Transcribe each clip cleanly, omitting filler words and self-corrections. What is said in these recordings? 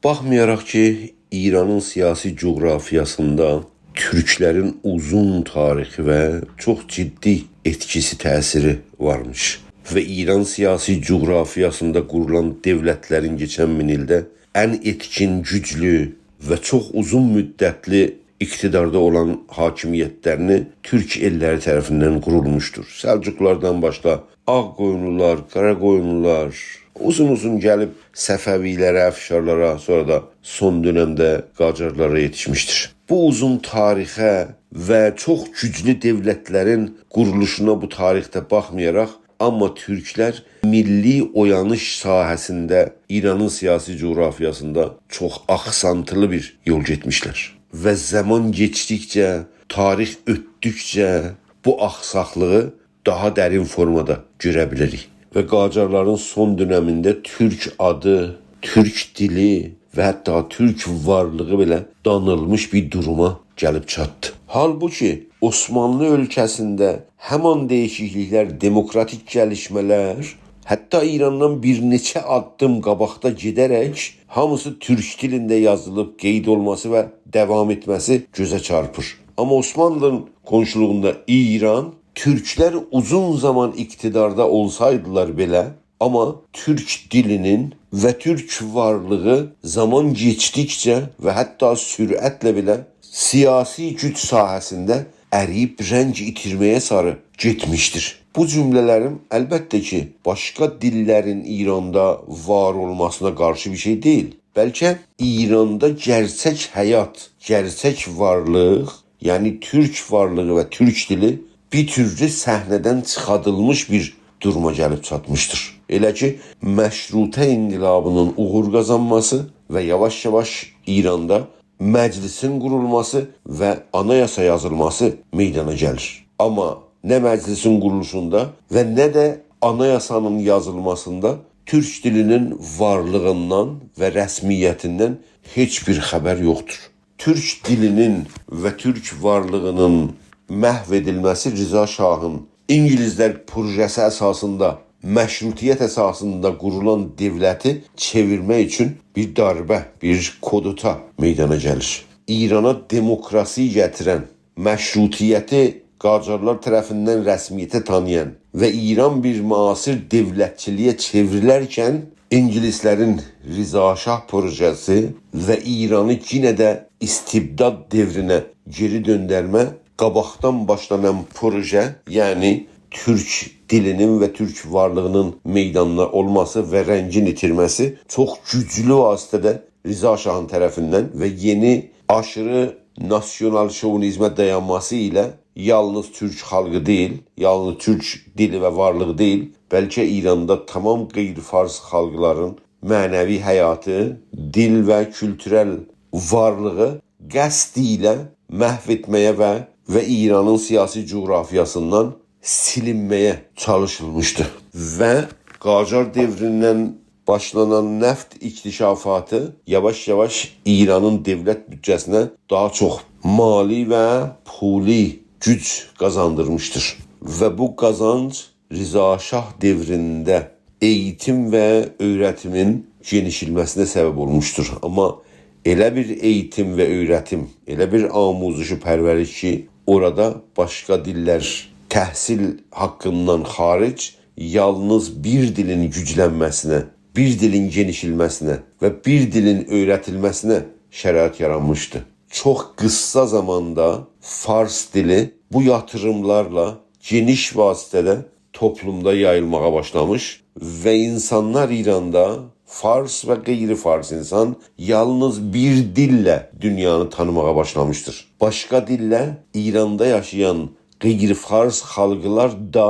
Baxmayaraq ki, İranın siyasi coğrafiyasında Türklərin uzun tarixi və çox ciddi etkisi, təsiri varmış. Və İran siyasi coğrafiyasında qurulan devlətlərin keçən min ildə ən etkin, güclü və çox uzun müddətli iqtidarda olan hakimiyyətlərini türk elləri tərəfindən qurulmuşdur. Səlcuqlardan başla Ağqoyunlular, Qaraqoyunlular uzun gəlib Səfəvilərə, Əfşarlara, sonra da son dövrdə Qacarlara yetişmişdir. Bu uzun tarixə və çox güclü devlətlərin quruluşuna bu tarixdə baxmayaraq, amma türklər milli oyanış sahəsində İranın siyasi coğrafiyasında çox axsantılı bir yol getmişlər. Və zaman keçdikcə, tarix ötdükcə bu axsaqlığı daha dərin formada görə bilirik. Və Qacarların son dönəmində türk adı, türk dili və hətta türk varlığı belə danılmış bir duruma gəlib çatdı. Halbuki Osmanlı ölkəsində həman dəyişikliklər, demokratik gəlişmələr, hətta İrandan bir neçə addım qabaqda gedərək hamısı türk dilində yazılıb qeyd olması və davam etməsi gözə çarpır. Amma Osmanlı'nın qonşuluğunda İran, Türklər uzun zaman iktidarda olsaydılar belə, amma türk dilinin və türk varlığı zaman keçdikcə və hətta sürətlə belə siyasi güc sahəsində əriyib rəng itirməyə sarı getmişdir. Bu cümlələrim əlbəttə ki, başqa dillərin İranda var olmasına qarşı bir şey deyil. Bəlkə İranda gerçək həyat, gerçək varlıq, yəni türk varlığı və türk dili bir türlü səhnədən çıxadılmış bir duruma gəlib çatmışdır. Elə ki, məşrutə inqilabının uğur qazanması və yavaş-yavaş İranda məclisin qurulması və anayasa yazılması meydana gəlir. Amma nə məclisin quruluşunda və nə də anayasanın yazılmasında türk dilinin varlığından və rəsmiyyətindən heç bir xəbər yoxdur. Türk dilinin və türk varlığının məhv edilməsi Rıza Şahın İngilizlər projesi əsasında, məşrutiyyət əsasında qurulan devləti çevirmək üçün bir darbə, bir koduta meydana gəlir. İrana demokrasi gətirən, məşrutiyyəti Qacarlar tərəfindən rəsmiyyətə tanıyan və İran bir müasir devlətçiliyə çevrilərkən İngilislərin Rıza Şah projesi və İranı yenə də istibdad devrinə geri döndərmə qabaqdan başlanan proje, yəni türk dilinin və türk varlığının meydanda olması və rəngin itirməsi çox güclü vasitədə Rıza Şahın tərəfindən və yeni aşırı nasyonal şovinizmə dayanması ilə yalnız türk xalqı deyil, yalnız türk dili və varlığı deyil, bəlkə İranda tamam qeyri-fars xalqların mənəvi həyatı, dil və kültürel varlığı qəsd ilə məhv etməyə və İranın siyasi coğrafiyasından silinməyə çalışılmışdı. Və Qacar devrindən başlanan neft inkişafatı yavaş-yavaş İranın devlət büdcəsinə daha çox mali və puli güc qazandırmışdır. Və bu qazanc Rıza Şah devrində eğitim və öyrətimin genişilməsinə səbəb olmuşdur. Amma elə bir eğitim və öyrətim, elə bir amuzuşu pərvəriş ki, orada başqa dillər təhsil haqqından xaric yalnız bir dilin güclənməsinə, bir dilin genişilməsinə və bir dilin öyrətilməsinə şərait yaranmışdı. Çox qısa zamanda fars dili bu yatırımlarla geniş vasitədə toplumda yayılmağa başlamış və insanlar İranda fars və qeyri-fars insan yalnız bir dillə dünyanı tanımağa başlamışdır. Başqa dillə İranda yaşayan qeyri-fars xalqlar da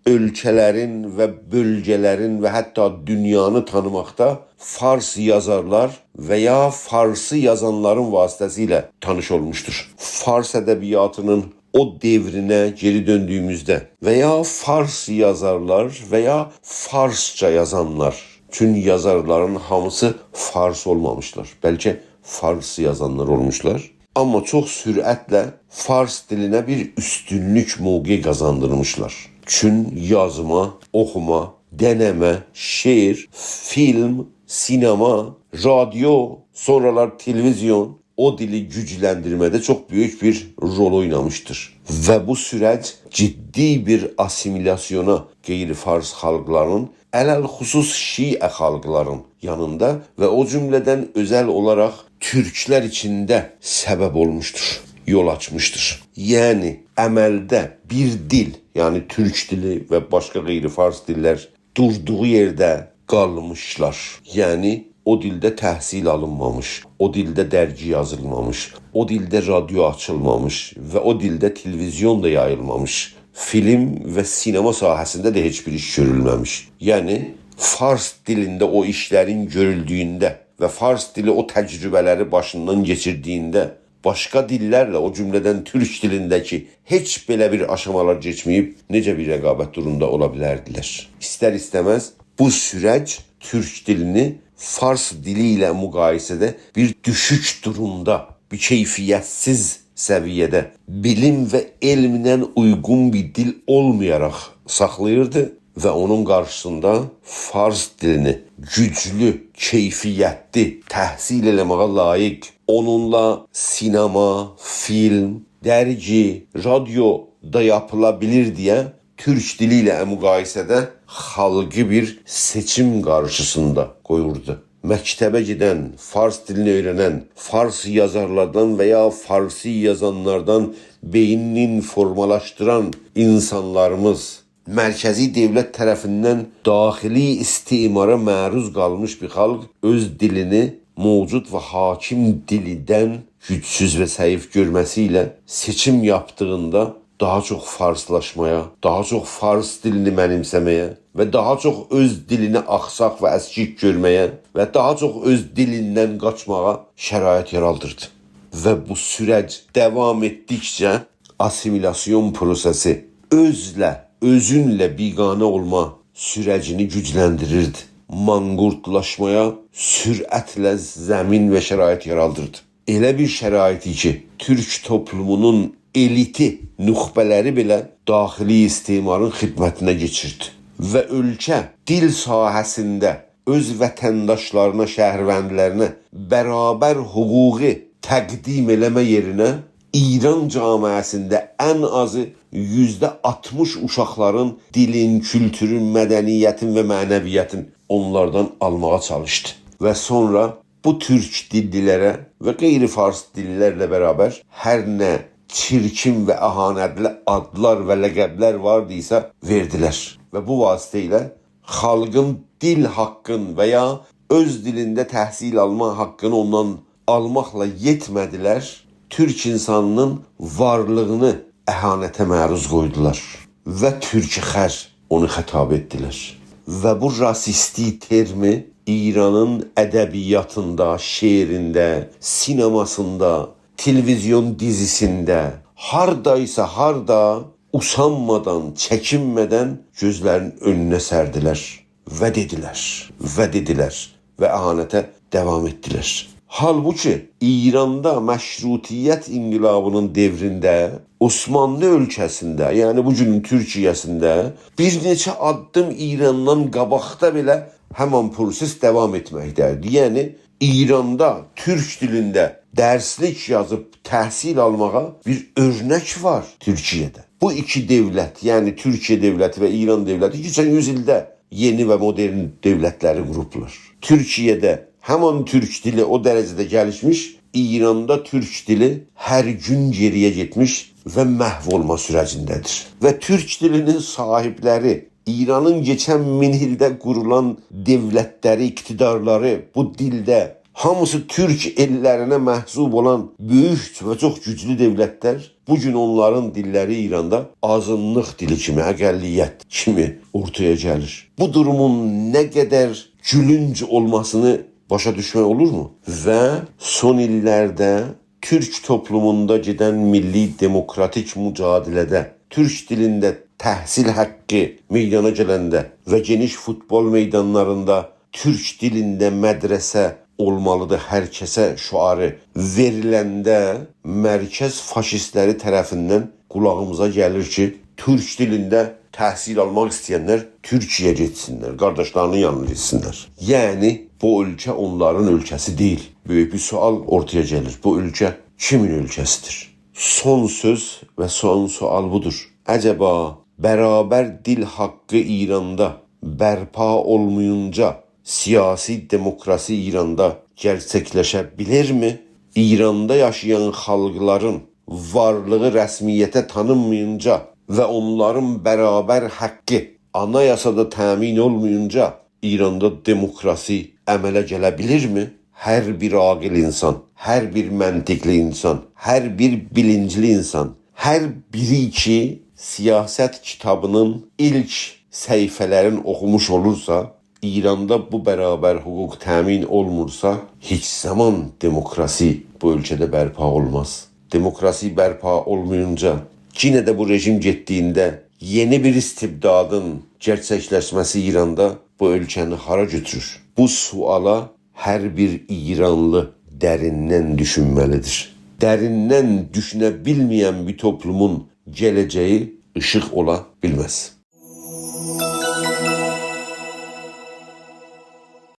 ölkələrin və bölgələrin və hətta dünyanı tanımaqda fars yazarlar və ya farsı yazanların vasitəsilə tanış olmuşdur. Fars ədəbiyyatının o devrinə geri döndüyümüzdə və ya fars yazarlar və ya farsça yazanlar, tüm yazarların hamısı fars olmamışlar. Bəlkə fars yazanlar olmuşlar. Amma çox sürətlə fars dilinə bir üstünlük mövqe qazandırmışlar. Çün yazma, oxuma, deneme, şiir, film sinema, radyo, sonralar televizyon o dili gücləndirmədə çox böyük bir rol oynamışdır. Və bu süreç ciddi bir asimilasyona qeyri-fars xalqların, ələlxüsus Şiə xalqların yanında və o cümlədən özəl olaraq türklər içində səbəb olmuşdur, yol açmışdır. Yəni əməldə bir dil, yəni türk dili və başqa qeyri-fars dillər durduğu yerdə qalmışlar. Yəni o dildə təhsil alınmamış, o dildə dərgi yazılmamış, o dildə radyo açılmamış və o dildə televizyon da yayılmamış. Film və sinema sahəsində də heç bir iş görülməmiş. Yəni fars dilində o işlərin görüldüyündə və fars dili o təcrübələri başından keçirdiyində başqa dillərlə, o cümlədən türk dilindəki heç belə bir aşamalar keçməyib necə bir rəqabət durumunda ola bilərdilər. İstər-istəməz bu süreç türk dilini fars dili ilə müqayisədə bir düşük durumda, bir keyfiyyətsiz səviyyədə, bilim və elminə uyğun bir dil olmayaraq saxlayırdı və onun qarşısında fars dilini güclü, keyfiyyətli, təhsil eləməyə layiq, onunla sinema, film, dərgi, radyo da yapıla bilir deyə türk dili ilə müqayisədə xalqı bir seçim qarşısında qoyurdu. Məktəbə gedən, fars dilini öyrənən, fars yazarlardan və ya farsi yazanlardan beynini formalaşdıran insanlarımız mərkəzi dövlət tərəfindən daxili istimara məruz qalmış bir xalq öz dilini mövcud və hakim dilidən gücsüz və zəif görməsi ilə seçim yaptığında daha çox farslaşmaya, daha çox fars dilini mənimsəməyə və daha çox öz dilini axsaq və əskik görməyə və daha çox öz dilindən qaçmağa şərait yaraldırdı. Və bu süreç davam etdikcə asimilasyon prosesi özünlə biganə olma sürecini gücləndirirdi. Manqurtlaşmaya sürətlə zəmin və şərait yaraldırdı. Elə bir şəraiti ki, türk toplumunun eliti, nüxbələri belə daxili istimarın xidmətinə keçirdi. Və ölkə dil sahəsində öz vətəndaşlarına, şəhərvəndilərinə bərabər hüquqi təqdim eləmə yerinə İran camiasında ən azı %60 uşaqların dilin, kültürün, mədəniyyətin və mənəviyyətin onlardan almağa çalışdı. Və sonra bu türk dillilərə və qeyri-fars dillilərlə bərabər hər nə çirkin və əhanətli adlar və ləqəblər vardıysa verdilər. Və bu vasitə ilə xalqın dil haqqın və ya öz dilində təhsil alma haqqını ondan almaqla yetmədilər, türk insanının varlığını əhanətə məruz qoydular və türk-xər onu xətab etdilər. Və bu rasisti termi İranın ədəbiyyatında, şeirində, sinemasında, televizyon dizisində, hardaysa harda usanmadan, çəkinmədən gözlərin önünə sərdilər və dedilər və əhanətə davam etdilər. Halbuki İranda məşrutiyyət inqilabının devrində Osmanlı ölkəsində, yəni bugünün Türkiyəsində bir neçə addım İrandan qabaqda belə həman proses davam etməkdədir. Yəni İranda türk dilində dərslik yazıb təhsil almağa bir örnək var Türkiyədə. Bu iki dövlət, yəni Türkiyə dövləti və İran dövləti keçən 100 ildə yeni və modern dövlətləri qurublar. Türkiyədə həman türk dili o dərəcədə gəlişmiş, İranda türk dili hər gün geriyə getmiş və məhv olma sürəcindədir. Və türk dilinin sahibləri, İranın geçən 1000 ildə qurulan dövlətləri, iktidarları bu dildə hamısı türk ellərinə məhsub olan böyük və çox güclü dövlətlər bugün onların dilləri İranda azınlıq dili kimi, əqəlliyyət kimi ortaya gəlir. Bu durumun nə qədər gülünc olmasını başa düşmək olurmu? Və son illərdə türk toplumunda gedən milli demokratik mücadilədə türk dilində təhsil haqqı meydana gələndə və geniş futbol meydanlarında türk dilində mədrəsə olmalıdır hər kəsə şüarı veriləndə mərkəz faşistləri tərəfindən qulağımıza gəlir ki, türk dilində təhsil almaq istəyənlər Türkiyəyə getsinlər, qardaşlarının yanına getsinlər. Yəni bu ölkə onların ölkəsi deyil. Böyük bir sual ortaya gəlir. Bu ölkə kimin ölkəsidir? Son söz və son sual budur. Əcəba bərabər dil haqqı İranda bərpa olmayınca siyasi demokrasi İranda gerçəkləşə bilirmi? İranda yaşayan xalqların varlığı rəsmiyyətə tanınmayınca və onların bərabər haqqı anayasada təmin olmayınca İranda demokrasi əmələ gələ bilirmi? Hər bir aqil insan, hər bir məntiqli insan, hər bir bilincli insan, hər biri ki siyasət kitabının ilk səhifələrini oxumuş olursa, İranda bu bərabər hüquq təmin olmursa, heç zaman demokrasi bu ölkədə bərpa olmaz. Demokrasi bərpa olmayınca, yenə də bu rejim getdiyində yeni bir istibdadın gerçəkləşməsi İranda bu ölkəni hara götürür? Bu suala hər bir İranlı dərindən düşünməlidir. Dərindən düşünə bilməyən bir toplumun gələcəyi işıq ola bilməz.